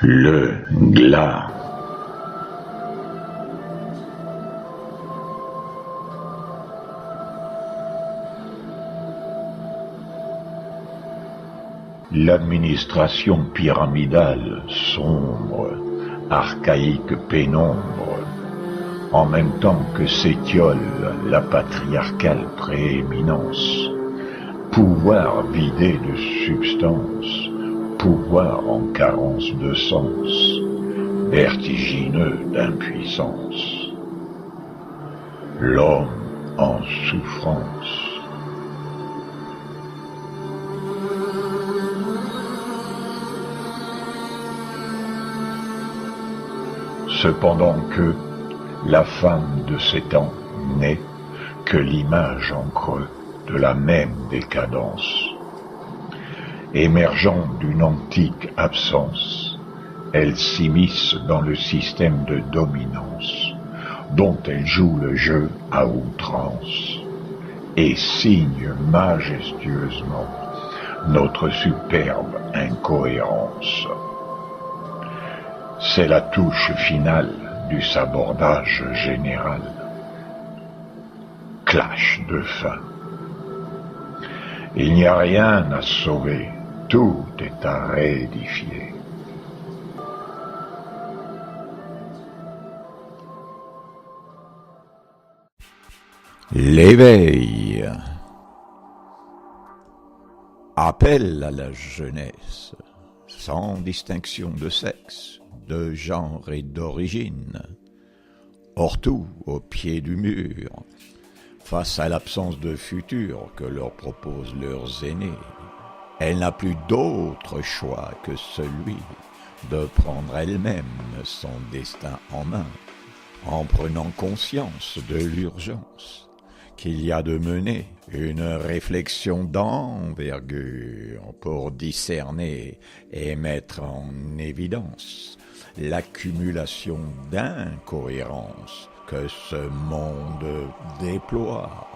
Le glas. L'administration pyramidale, sombre, archaïque pénombre, en même temps que s'étiole la patriarcale prééminence, pouvoir vidé de substance, pouvoir en carence de sens, vertigineux d'impuissance. L'homme en souffrance. Cependant que la femme de ces temps n'est que l'image en creux de la même décadence. Émergeant d'une antique absence, elle s'immisce dans le système de dominance dont elle joue le jeu à outrance et signe majestueusement notre superbe incohérence. C'est la touche finale du sabordage général. Clash de fin. Il n'y a rien à sauver, tout est à réédifier. L'éveil. Appel à la jeunesse, sans distinction de sexe, de genre et d'origine, hors tout au pied du mur, face à l'absence de futur que leur proposent leurs aînés. Elle n'a plus d'autre choix que celui de prendre elle-même son destin en main, en prenant conscience de l'urgence qu'il y a de mener une réflexion d'envergure pour discerner et mettre en évidence l'accumulation d'incohérences que ce monde déploie.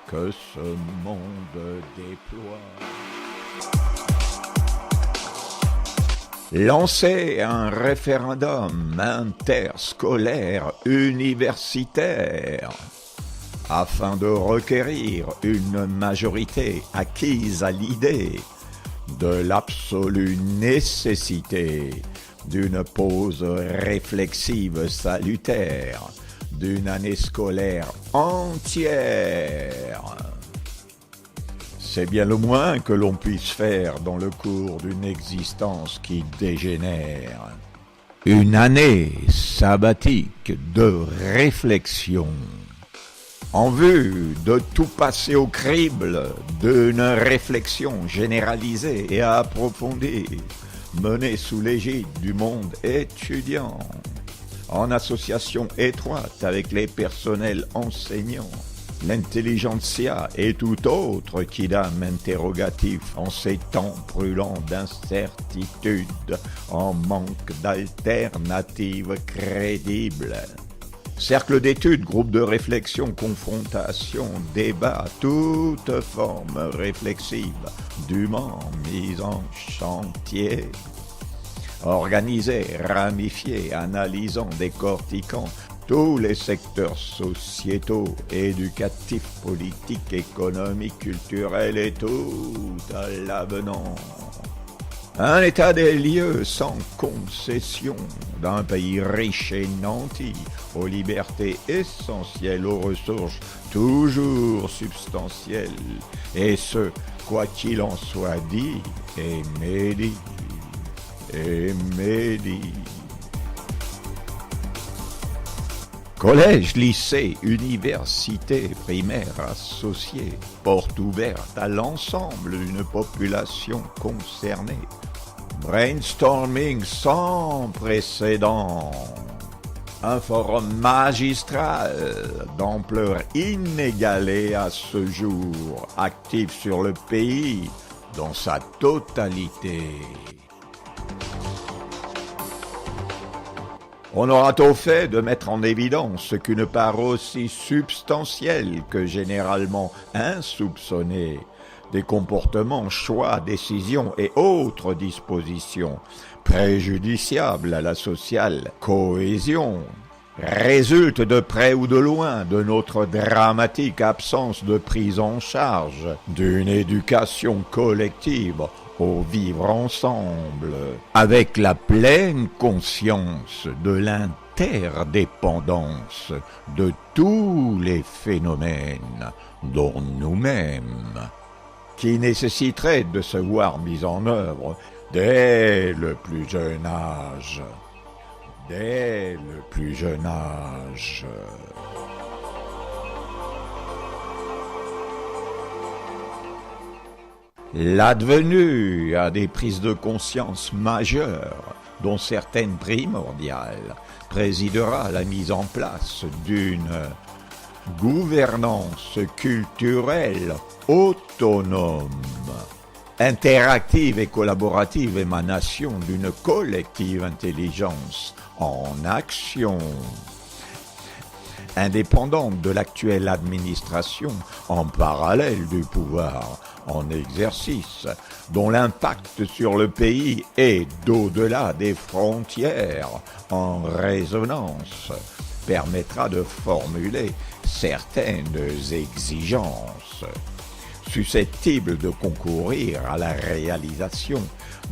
Que ce monde déploie. Lancer un référendum interscolaire universitaire afin de requérir une majorité acquise à l'idée de l'absolue nécessité d'une pause réflexive salutaire d'une année scolaire entière. C'est bien le moins que l'on puisse faire dans le cours d'une existence qui dégénère. Une année sabbatique de réflexion en vue de tout passer au crible d'une réflexion généralisée et approfondie menée sous l'égide du monde étudiant, en association étroite avec les personnels enseignants, l'intelligentsia et tout autre quidam interrogatif en ces temps brûlants d'incertitude, en manque d'alternatives crédibles. Cercle d'études, groupe de réflexion, confrontation, débat, toute forme réflexive, dûment mise en chantier. Organisé, ramifié, analysant, décortiquant tous les secteurs sociétaux, éducatifs, politiques, économiques, culturels et tout à l'avenant. Un état des lieux sans concession d'un pays riche et nanti, aux libertés essentielles, aux ressources toujours substantielles, et ce, quoi qu'il en soit dit et médit. Collège, lycée, université, primaire associée, porte ouverte à l'ensemble d'une population concernée. Brainstorming sans précédent. Un forum magistral d'ampleur inégalée à ce jour, actif sur le pays dans sa totalité. On aura tôt fait de mettre en évidence qu'une part aussi substantielle que généralement insoupçonnée des comportements, choix, décisions et autres dispositions préjudiciables à la sociale cohésion résulte de près ou de loin de notre dramatique absence de prise en charge d'une éducation collective au vivre ensemble, avec la pleine conscience de l'interdépendance de tous les phénomènes, dont nous-mêmes, qui nécessiteraient de se voir mis en œuvre dès le plus jeune âge. Dès le plus jeune âge. L'advenu a des prises de conscience majeures, dont certaines primordiales, présidera à la mise en place d'une gouvernance culturelle autonome, interactive et collaborative émanation d'une collective intelligence en action, indépendante de l'actuelle administration en parallèle du pouvoir en exercice, dont l'impact sur le pays est d'au-delà des frontières en résonance, permettra de formuler certaines exigences susceptibles de concourir à la réalisation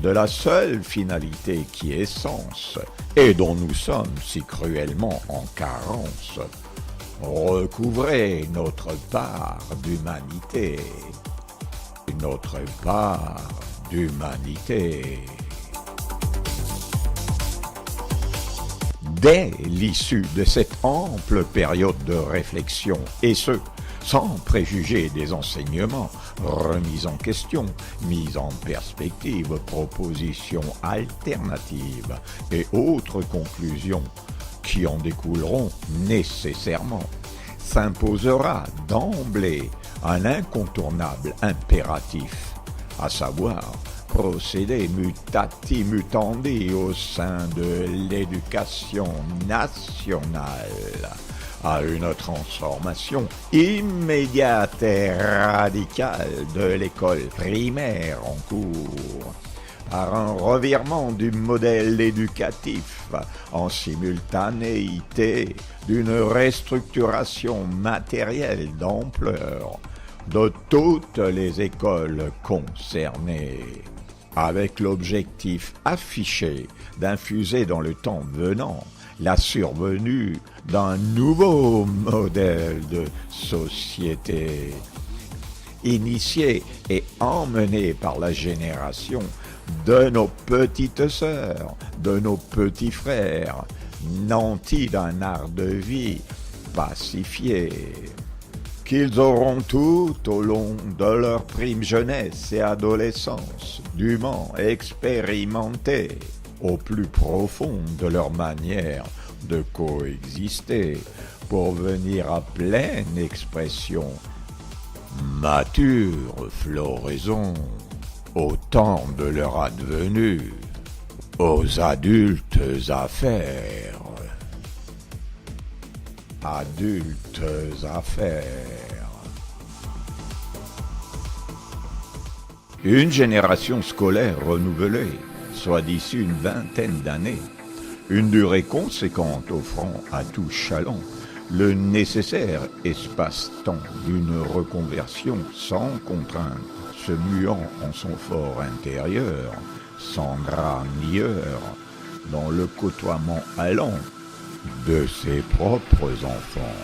de la seule finalité qui est sens et dont nous sommes si cruellement en carence, recouvrer notre part d'humanité. Notre part d'humanité. Dès l'issue de cette ample période de réflexion, et ce, sans préjuger des enseignements, remis en question, mis en perspective, propositions alternatives et autres conclusions qui en découleront nécessairement, s'imposera d'emblée un incontournable impératif, à savoir procéder mutati mutandi au sein de l'éducation nationale à une transformation immédiate et radicale de l'école primaire en cours, par un revirement du modèle éducatif en simultanéité d'une restructuration matérielle d'ampleur de toutes les écoles concernées, avec l'objectif affiché d'infuser dans le temps venant la survenue d'un nouveau modèle de société, initié et emmené par la génération de nos petites sœurs, de nos petits frères, nantis d'un art de vie pacifié, qu'ils auront tout au long de leur prime jeunesse et adolescence dûment expérimenté au plus profond de leur manière de coexister pour venir à pleine expression, mature floraison, au temps de leur advenue, aux adultes affaires. Adultes affaires. Une génération scolaire renouvelée, soit d'ici une vingtaine d'années, une durée conséquente offrant à tout chaland le nécessaire espace-temps d'une reconversion sans contrainte, se muant en son fort intérieur, sans drap ni heure, dans le côtoiement allant de ses propres enfants.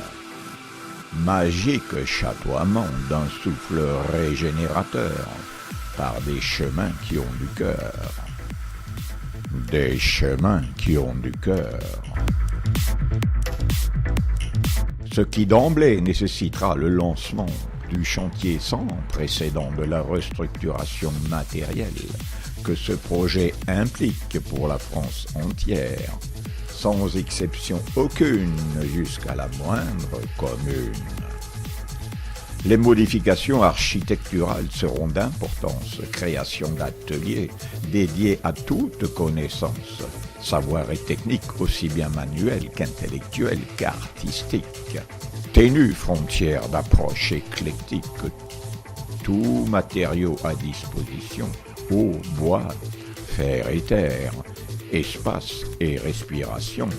Magique chatoiement d'un souffle régénérateur par des chemins qui ont du cœur. Des chemins qui ont du cœur. Ce qui d'emblée nécessitera le lancement du chantier sans précédent de la restructuration matérielle que ce projet implique pour la France entière, sans exception aucune jusqu'à la moindre commune. Les modifications architecturales seront d'importance, création d'ateliers dédiés à toute connaissance, savoir et technique aussi bien manuelle qu'intellectuelle qu'artistique, ténue frontière d'approche éclectique, tout matériau à disposition, eau, bois, fer et terre, espace et respiration,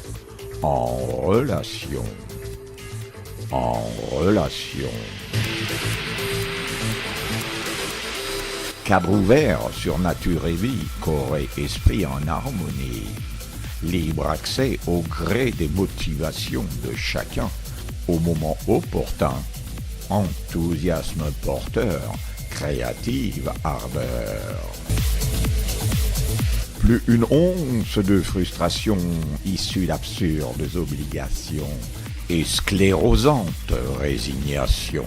en relation. Cadre ouvert sur nature et vie, corps et esprit en harmonie. Libre accès au gré des motivations de chacun, au moment opportun. Enthousiasme porteur, créative ardeur. Plus une once de frustration issue d'absurdes obligations et sclérosante résignation.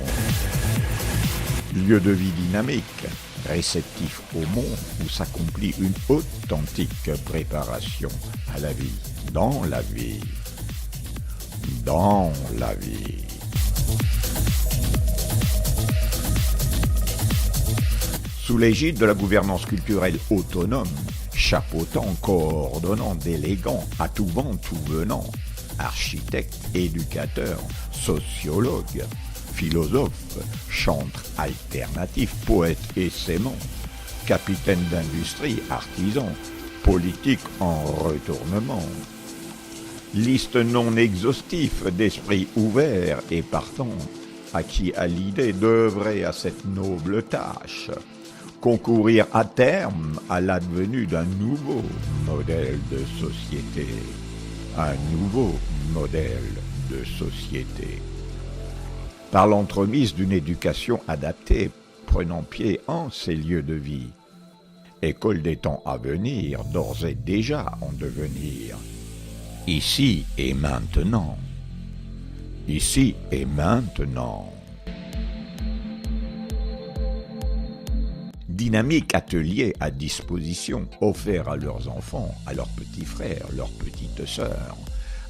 Lieu de vie dynamique, réceptif au monde où s'accomplit une authentique préparation à la vie, dans la vie. Sous l'égide de la gouvernance culturelle autonome, chapeautant, coordonnant, déléguant, à tout vent, tout venant, architecte, éducateur, sociologue, philosophe, chantre alternatif, poète et sémant, capitaine d'industrie, artisan, politique en retournement. Liste non exhaustive d'esprits ouverts et partants, acquis à l'idée d'œuvrer à cette noble tâche, concourir à terme à l'advenue d'un nouveau modèle de société. Un nouveau modèle de société. Par l'entremise d'une éducation adaptée, prenant pied en ces lieux de vie. École des temps à venir, d'ores et déjà en devenir. Ici et maintenant. Ici et maintenant. Dynamique atelier à disposition, offert à leurs enfants, à leurs petits frères, leurs petites sœurs,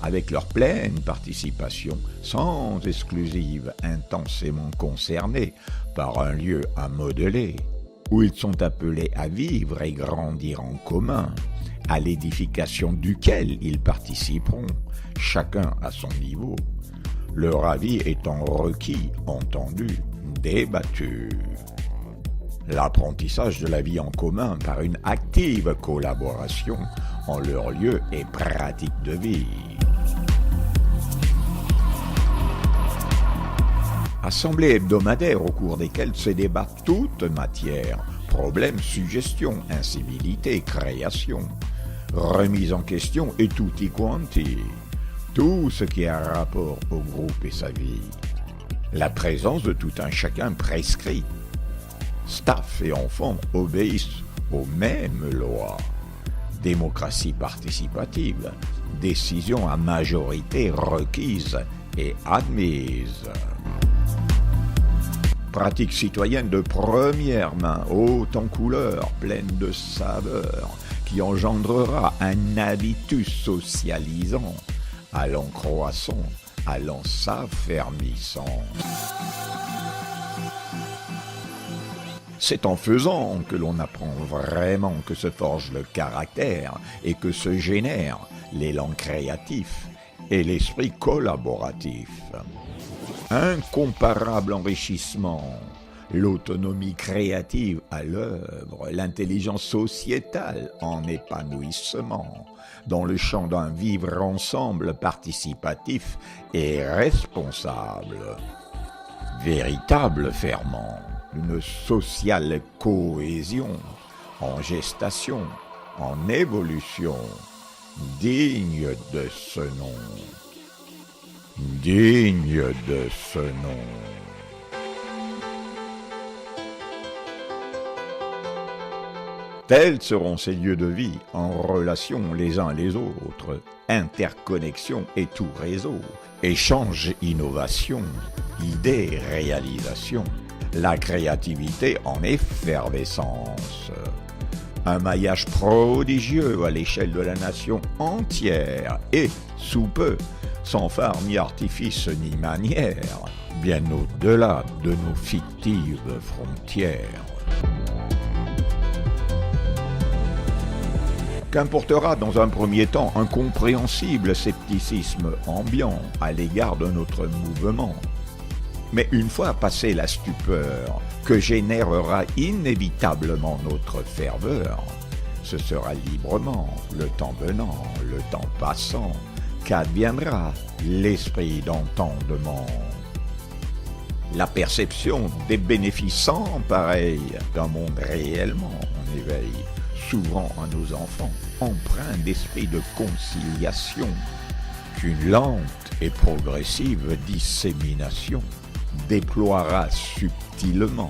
avec leur pleine participation, sans exclusive, intensément concernés par un lieu à modeler, où ils sont appelés à vivre et grandir en commun, à l'édification duquel ils participeront, chacun à son niveau, leur avis étant requis, entendu, débattu. L'apprentissage de la vie en commun par une active collaboration en leur lieu et pratique de vie. Assemblées hebdomadaires au cours desquelles se débattent toute matière, problèmes, suggestions, incivilités, créations, remise en question et tutti quanti, tout ce qui a rapport au groupe et sa vie. La présence de tout un chacun prescrit. Staff et enfants obéissent aux mêmes lois. Démocratie participative, décision à majorité requise et admise. Pratique citoyenne de première main, haute en couleur, pleine de saveur, qui engendrera un habitus socialisant, allant croissant, allant s'affermissant. C'est en faisant que l'on apprend vraiment, que se forge le caractère et que se génère l'élan créatif et l'esprit collaboratif. Incomparable enrichissement, l'autonomie créative à l'œuvre, l'intelligence sociétale en épanouissement, dans le champ d'un vivre ensemble participatif et responsable. Véritable ferment. Une sociale cohésion, en gestation, en évolution, digne de ce nom. Digne de ce nom. Tels seront ces lieux de vie, en relation les uns les autres, interconnexion et tout réseau, échange, innovation, idées, réalisation. La créativité en effervescence. Un maillage prodigieux à l'échelle de la nation entière et, sous peu, sans phare ni artifice ni manière, bien au-delà de nos fictives frontières. Qu'importera dans un premier temps un compréhensible scepticisme ambiant à l'égard de notre mouvement. Mais une fois passée la stupeur, que générera inévitablement notre ferveur. Ce sera librement, le temps venant, le temps passant, qu'adviendra l'esprit d'entendement. La perception des bénéfices sans pareil d'un monde réellement en éveil, souvent à nos enfants, empreint d'esprit de conciliation, qu'une lente et progressive dissémination déploiera subtilement,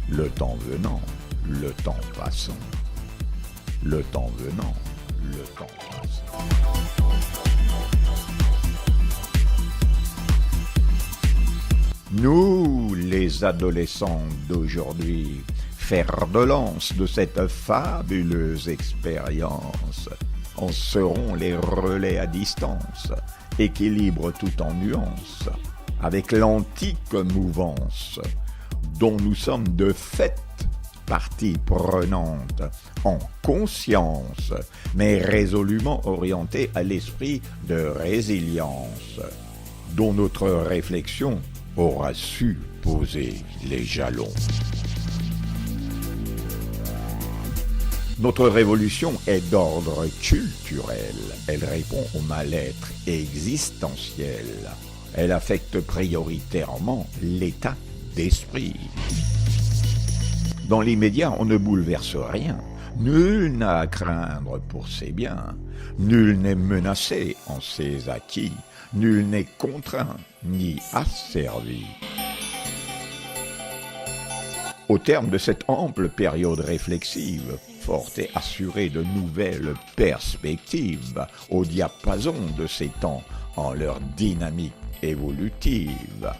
le temps venant, le temps passant. Le temps venant, le temps passant. Nous, les adolescents d'aujourd'hui, fers de lance de cette fabuleuse expérience, en serons les relais à distance, équilibre tout en nuances, avec l'antique mouvance, dont nous sommes de fait partie prenante, en conscience, mais résolument orientée à l'esprit de résilience, dont notre réflexion aura su poser les jalons. Notre révolution est d'ordre culturel. Elle répond au mal-être existentiel. Elle affecte prioritairement l'état d'esprit. Dans l'immédiat, on ne bouleverse rien. Nul n'a à craindre pour ses biens. Nul n'est menacé en ses acquis. Nul n'est contraint ni asservi. Au terme de cette ample période réflexive, forte et assurée de nouvelles perspectives, au diapason de ces temps en leur dynamique évolutive,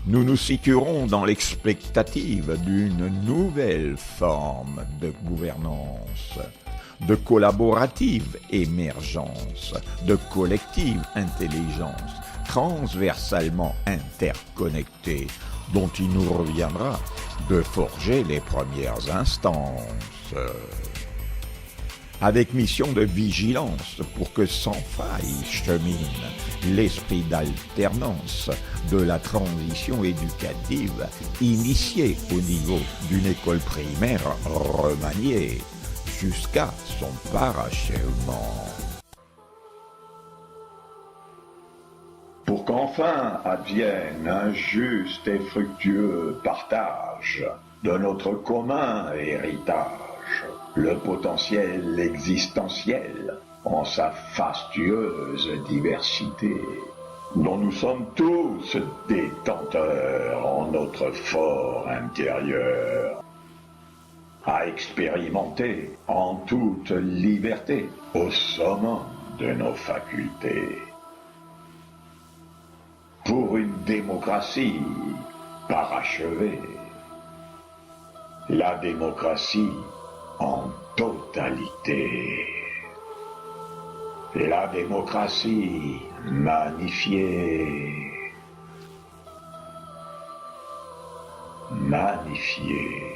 nous nous situerons dans l'expectative d'une nouvelle forme de gouvernance, de collaborative émergence, de collective intelligence, transversalement interconnectée, dont il nous reviendra de forger les premières instances, avec mission de vigilance pour que sans faille chemine l'esprit d'alternance de la transition éducative initiée au niveau d'une école primaire remaniée jusqu'à son parachèvement. Pour qu'enfin advienne un juste et fructueux partage de notre commun héritage, le potentiel existentiel en sa fastueuse diversité, dont nous sommes tous détenteurs en notre fort intérieur, à expérimenter en toute liberté au summum de nos facultés. Pour une démocratie parachevée, la démocratie en totalité, la démocratie magnifiée, magnifiée.